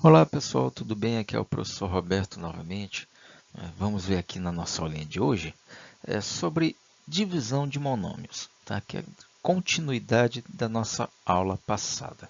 Olá pessoal, tudo bem? Aqui é o professor Roberto novamente. Vamos ver aqui na nossa aulinha de hoje sobre divisão de monômios, tá? Que é continuidade da nossa aula passada.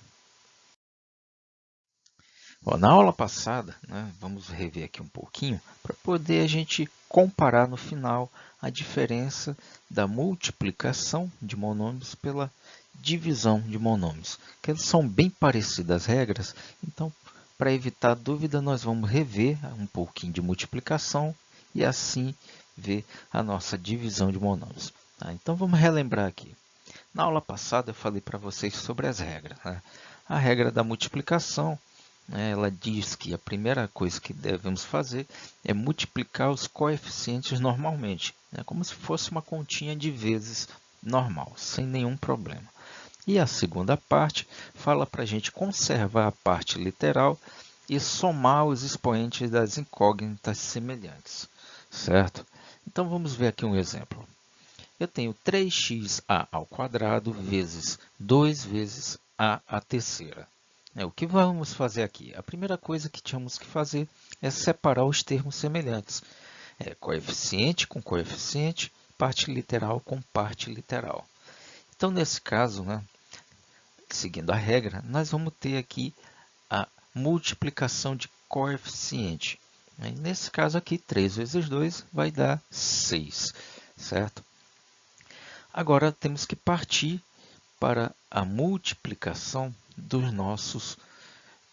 Bom, na aula passada, vamos rever aqui um pouquinho para poder a gente comparar no final a diferença da multiplicação de monômios pela divisão de monômios, que elas são bem parecidas as regras, então para evitar dúvida nós vamos rever um pouquinho de multiplicação e assim ver a nossa divisão de monômios. Tá? Então vamos relembrar aqui. Na aula passada eu falei para vocês sobre as regras. A regra da multiplicação, ela diz que a primeira coisa que devemos fazer é multiplicar os coeficientes normalmente, como se fosse uma continha de vezes normal, sem nenhum problema. E a segunda parte fala para a gente conservar a parte literal e somar os expoentes das incógnitas semelhantes, certo? Então vamos ver aqui um exemplo. Eu tenho 3xa ao quadrado vezes 2 vezes a terceira. O que vamos fazer aqui? A primeira coisa que tínhamos que fazer é separar os termos semelhantes. Coeficiente com coeficiente, parte literal com parte literal. Então, nesse caso, seguindo a regra, nós vamos ter aqui a multiplicação de coeficiente. Nesse caso aqui, 3 vezes 2 vai dar 6, certo? Agora, temos que partir para a multiplicação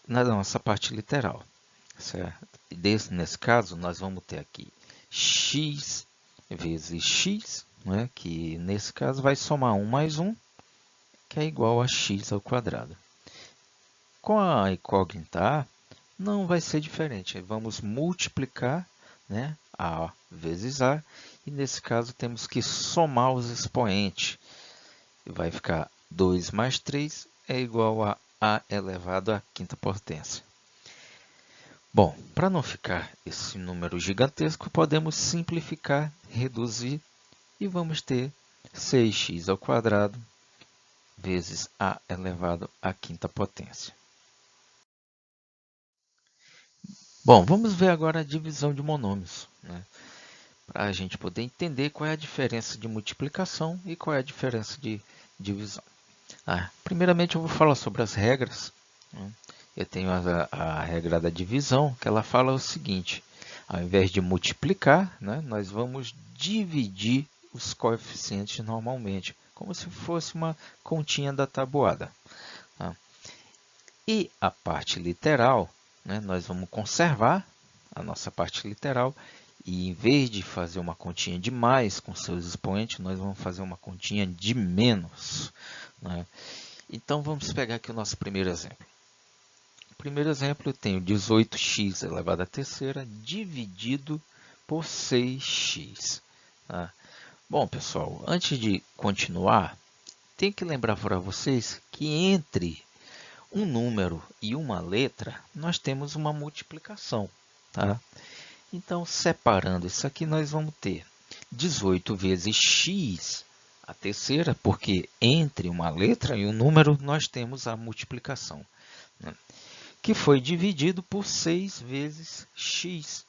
na nossa parte literal, certo? Nesse caso, nós vamos ter aqui x vezes x, que nesse caso vai somar 1 mais 1, que é igual a x ao quadrado. Com a incógnita A, não vai ser diferente. Vamos multiplicar A vezes A, e nesse caso temos que somar os expoentes. Vai ficar 2 mais 3 é igual a elevado à quinta potência. Bom, para não ficar esse número gigantesco, podemos simplificar, reduzir, e vamos ter 6x ao quadrado vezes a elevado à quinta potência. Bom, vamos ver agora a divisão de monômios, para a gente poder entender qual é a diferença de multiplicação e qual é a diferença de divisão. Primeiramente, eu vou falar sobre as regras. Eu tenho a regra da divisão, que ela fala o seguinte: ao invés de multiplicar, nós vamos dividir os coeficientes normalmente, como se fosse uma continha da tabuada. E a parte literal, nós vamos conservar a nossa parte literal e, em vez de fazer uma continha de mais com seus expoentes, nós vamos fazer uma continha de menos. Então, vamos pegar aqui o nosso primeiro exemplo. No primeiro exemplo, eu tenho 18x elevado à terceira dividido por 6x. Bom, pessoal, antes de continuar, tenho que lembrar para vocês que entre um número e uma letra, nós temos uma multiplicação. Então, separando isso aqui, nós vamos ter 18 vezes x, a terceira, porque entre uma letra e um número, nós temos a multiplicação, que foi dividido por 6 vezes x,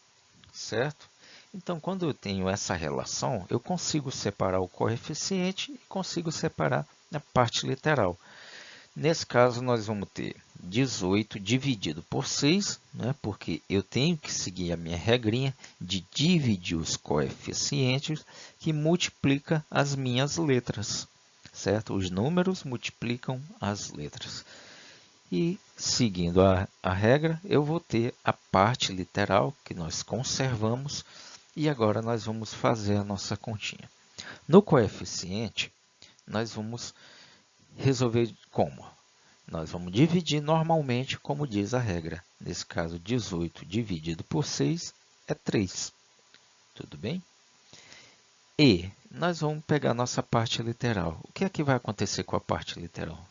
certo? Então, quando eu tenho essa relação, eu consigo separar o coeficiente e consigo separar a parte literal. Nesse caso, nós vamos ter 18 dividido por 6, porque eu tenho que seguir a minha regrinha de dividir os coeficientes que multiplica as minhas letras, certo? Os números multiplicam as letras. E, seguindo a regra, eu vou ter a parte literal que nós conservamos e agora nós vamos fazer a nossa continha. No coeficiente, nós vamos resolver como? Nós vamos dividir normalmente, como diz a regra. Nesse caso, 18 dividido por 6 é 3. Tudo bem? E nós vamos pegar nossa parte literal. O que é que vai acontecer com a parte literal?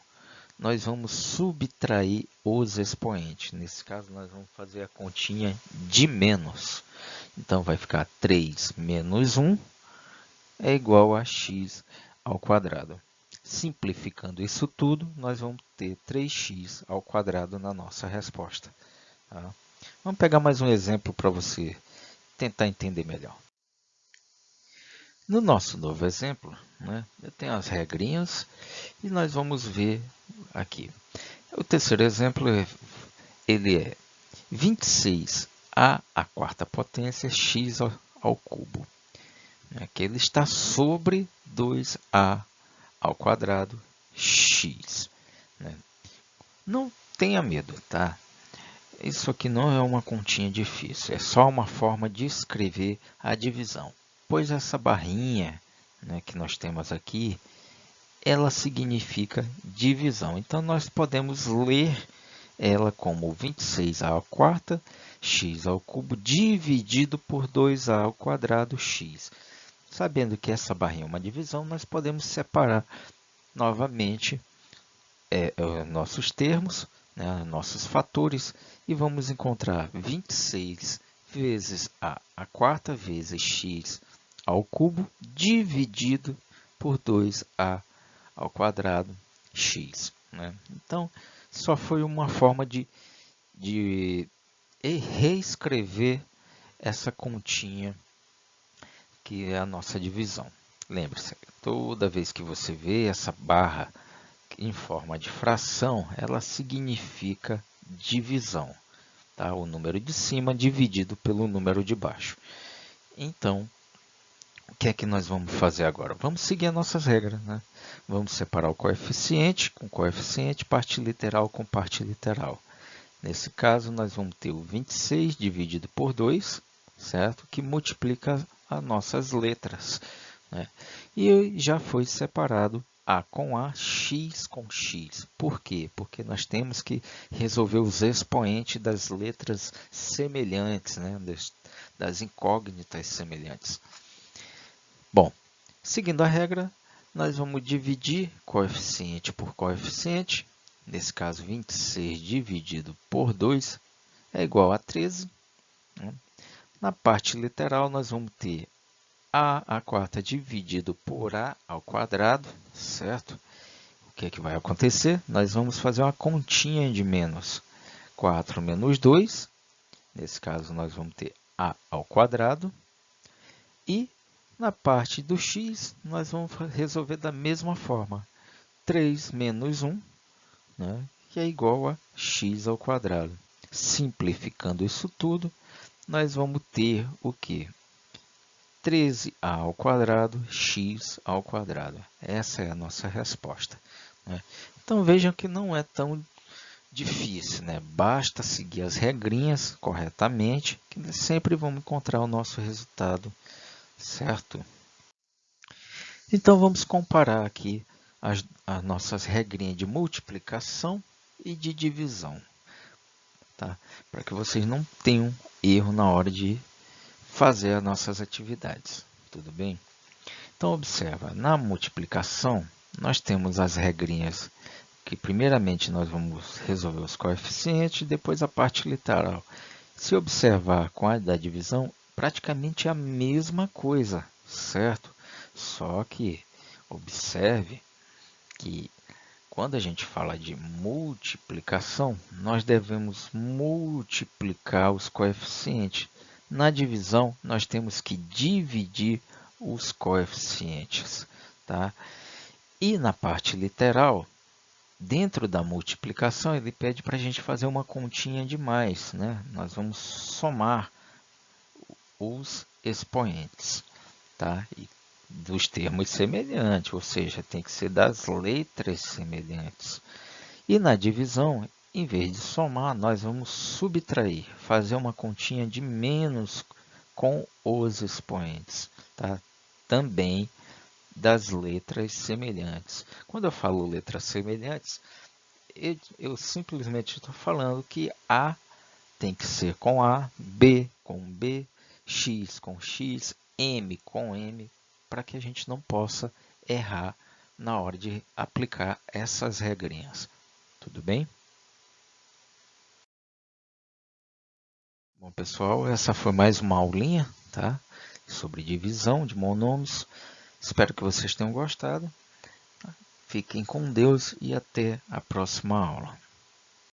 Nós vamos subtrair os expoentes. Nesse caso, nós vamos fazer a continha de menos. Então, vai ficar 3 menos 1 é igual a x ao quadrado. Simplificando isso tudo, nós vamos ter 3x ao quadrado na nossa resposta. Tá? Vamos pegar mais um exemplo para você tentar entender melhor. No nosso novo exemplo, né, eu tenho as regrinhas e nós vamos ver aqui. O terceiro exemplo ele é 26a à quarta potência x ao cubo. Que ele está sobre 2a ao quadrado x. Né? Não tenha medo, tá? Isso aqui não é uma continha difícil, é só uma forma de escrever a divisão. Pois essa barrinha, né, que nós temos aqui, ela significa divisão. Então, nós podemos ler ela como 26a à quarta x ao cubo dividido por 2a ao quadrado x. Sabendo que essa barrinha é uma divisão, nós podemos separar novamente nossos termos, né, nossos fatores, e vamos encontrar 26 vezes a quarta vezes x ao cubo dividido por 2a ao quadrado x. Né? Então, só foi uma forma de reescrever essa continha que é a nossa divisão. Lembre-se, toda vez que você vê essa barra em forma de fração, ela significa divisão. Tá? O número de cima dividido pelo número de baixo. Então, o que é que nós vamos fazer agora? Vamos seguir as nossas regras. Né? Vamos separar o coeficiente com coeficiente, parte literal com parte literal. Nesse caso, nós vamos ter o 26 dividido por 2, certo? Que multiplica as nossas letras. Né? E já foi separado A com A, X com X. Por quê? Porque nós temos que resolver os expoentes das letras semelhantes, né? das incógnitas semelhantes. Bom, seguindo a regra, nós vamos dividir coeficiente por coeficiente. Nesse caso, 26 dividido por 2 é igual a 13. Né? Na parte literal, nós vamos ter a à quarta dividido por a ao quadrado, certo? O que é que vai acontecer? Nós vamos fazer uma continha de menos 4 menos 2. Nesse caso, nós vamos ter a ao quadrado. E na parte do x, nós vamos resolver da mesma forma. 3 menos 1, né, que é igual a x ao quadrado. Simplificando isso tudo, nós vamos ter o quê? 13a ao quadrado, x ao quadrado. Essa é a nossa resposta. Né? Então, vejam que não é tão difícil. Né? Basta seguir as regrinhas corretamente, que sempre vamos encontrar o nosso resultado certo? Então, vamos comparar aqui as nossas regrinhas de multiplicação e de divisão. Tá? Para que vocês não tenham erro na hora de fazer as nossas atividades. Tudo bem? Então, observa, na multiplicação, nós temos as regrinhas que, primeiramente, nós vamos resolver os coeficientes, depois a parte literal. Se observar com a da divisão, praticamente a mesma coisa, certo? Só que observe que quando a gente fala de multiplicação, nós devemos multiplicar os coeficientes. Na divisão, nós temos que dividir os coeficientes. Tá? E na parte literal, dentro da multiplicação, ele pede para a gente fazer uma continha de mais. Né? Nós vamos somar os expoentes. Tá? E dos termos semelhantes, ou seja, tem que ser das letras semelhantes. E na divisão, em vez de somar, nós vamos subtrair, fazer uma continha de menos com os expoentes, tá? Também das letras semelhantes. Quando eu falo letras semelhantes, eu simplesmente estou falando que A tem que ser com A, B com B, X com X, M com M, para que a gente não possa errar na hora de aplicar essas regrinhas. Tudo bem? Bom, pessoal, essa foi mais uma aulinha, tá? Sobre divisão de monômios. Espero que vocês tenham gostado. Fiquem com Deus e até a próxima aula.